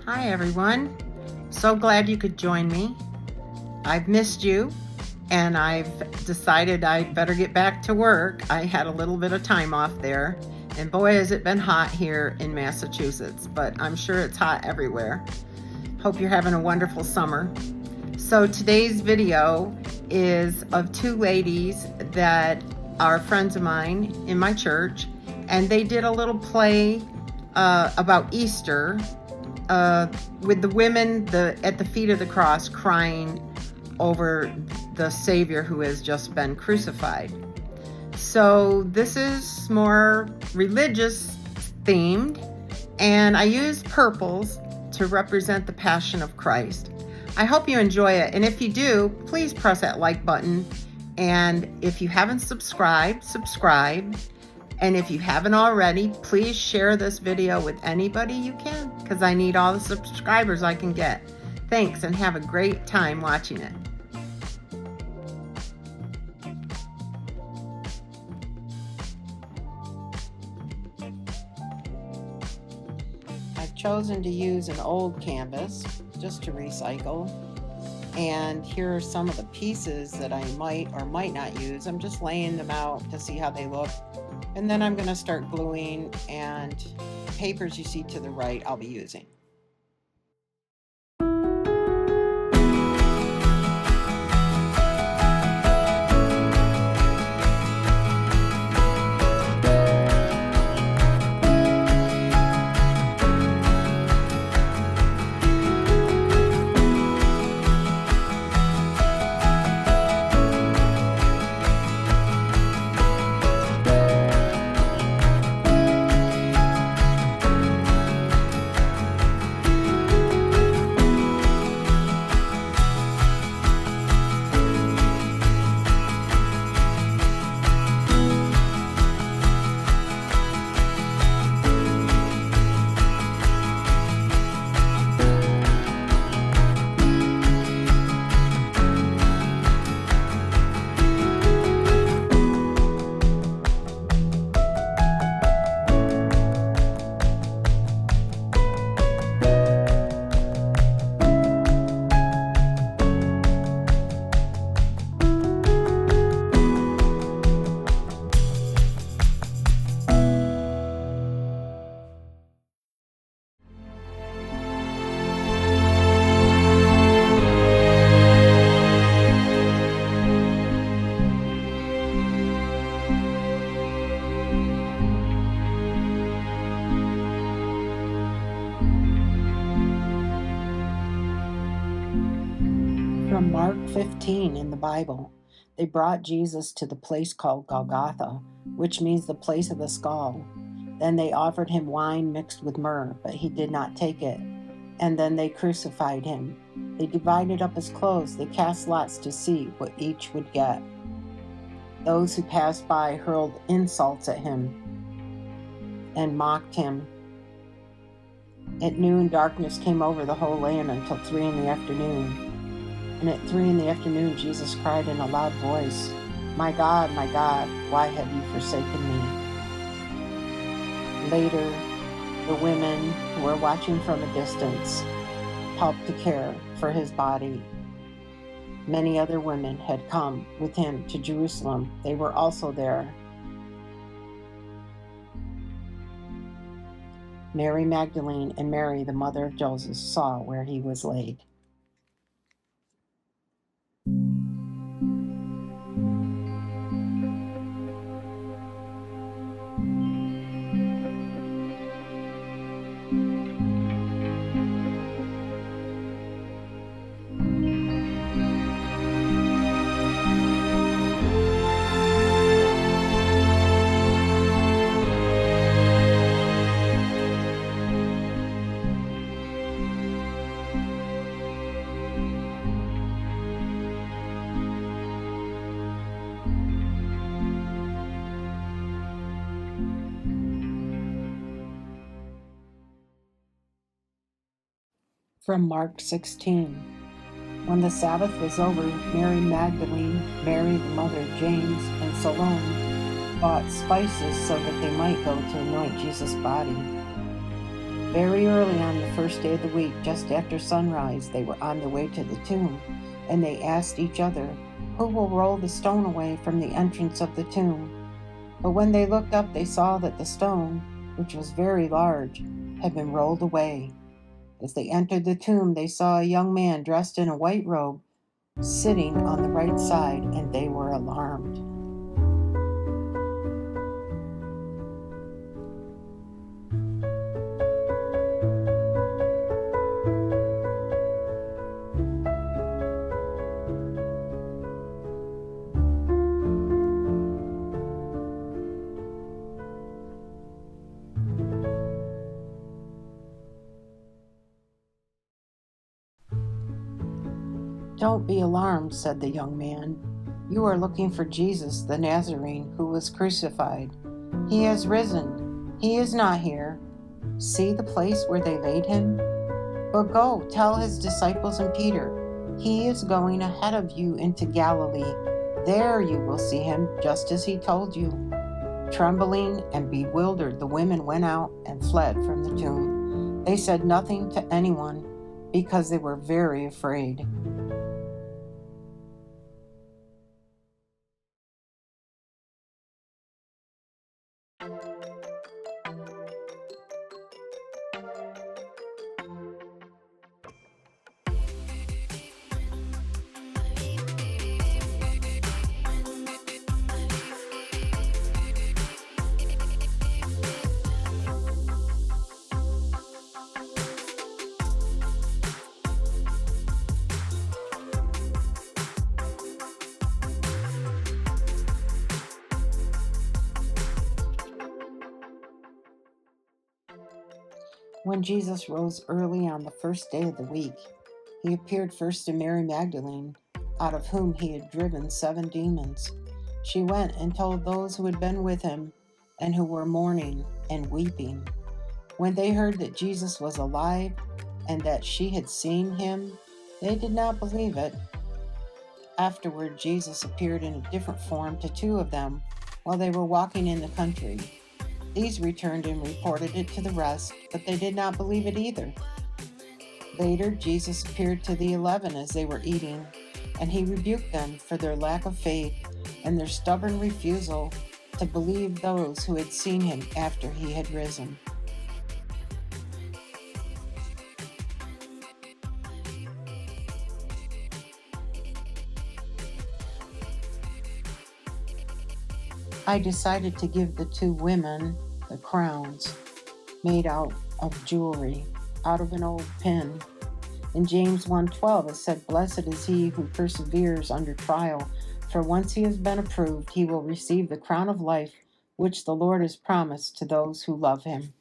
Hi everyone. So glad you could join me. I've missed you and I've decided I'd better get back to work. I had a little bit of time off there, and boy has it been hot here in Massachusetts, but I'm sure it's hot everywhere. Hope you're having a wonderful summer. So today's video is of two ladies that are friends of mine in my church, and they did a little play about Easter with the women at the feet of the cross crying over the Savior who has just been crucified. So this is more religious themed, and I use purples to represent the Passion of Christ. I hope you enjoy it, and if you do, please press that like button, and if you haven't subscribed, subscribe. And if you haven't already, please share this video with anybody you can, because I need all the subscribers I can get. Thanks, and have a great time watching it. I've chosen to use an old canvas just to recycle. And here are some of the pieces that I might or might not use. I'm just laying them out to see how they look. And then I'm going to start gluing, and the papers you see to the right I'll be using. From Mark 15 in the Bible, they brought Jesus to the place called Golgotha, which means the place of the skull. Then they offered him wine mixed with myrrh, but he did not take it. And then they crucified him. They divided up his clothes. They cast lots to see what each would get. Those who passed by hurled insults at him and mocked him. At noon, darkness came over the whole land until 3 in the afternoon. And at 3 in the afternoon, Jesus cried in a loud voice, my God, why have you forsaken me?" Later, the women who were watching from a distance helped to care for his body. Many other women had come with him to Jerusalem. They were also there. Mary Magdalene and Mary, the mother of Joseph, saw where he was laid. From Mark 16. When the Sabbath was over, Mary Magdalene, Mary the mother of James, and Salome bought spices so that they might go to anoint Jesus' body. Very early on the first day of the week, just after sunrise, they were on their way to the tomb, and they asked each other, "Who will roll the stone away from the entrance of the tomb?" But when they looked up, they saw that the stone, which was very large, had been rolled away. As they entered the tomb, they saw a young man dressed in a white robe sitting on the right side, and they were alarmed. "Don't be alarmed," said the young man. "You are looking for Jesus the Nazarene who was crucified. He has risen. He is not here. See the place where they laid him? But go, tell his disciples and Peter, he is going ahead of you into Galilee. There you will see him, just as he told you." Trembling and bewildered, the women went out and fled from the tomb. They said nothing to anyone because they were very afraid. When Jesus rose early on the first day of the week, he appeared first to Mary Magdalene, out of whom he had driven 7 demons. She went and told those who had been with him and who were mourning and weeping. When they heard that Jesus was alive and that she had seen him, they did not believe it. Afterward, Jesus appeared in a different form to 2 of them while they were walking in the country. These returned and reported it to the rest, but they did not believe it either. Later, Jesus appeared to the 11 as they were eating, and he rebuked them for their lack of faith and their stubborn refusal to believe those who had seen him after he had risen. I decided to give the 2 women the crowns made out of jewelry, out of an old pin. In James 1:12 it said, "Blessed is he who perseveres under trial, for once he has been approved, he will receive the crown of life which the Lord has promised to those who love him."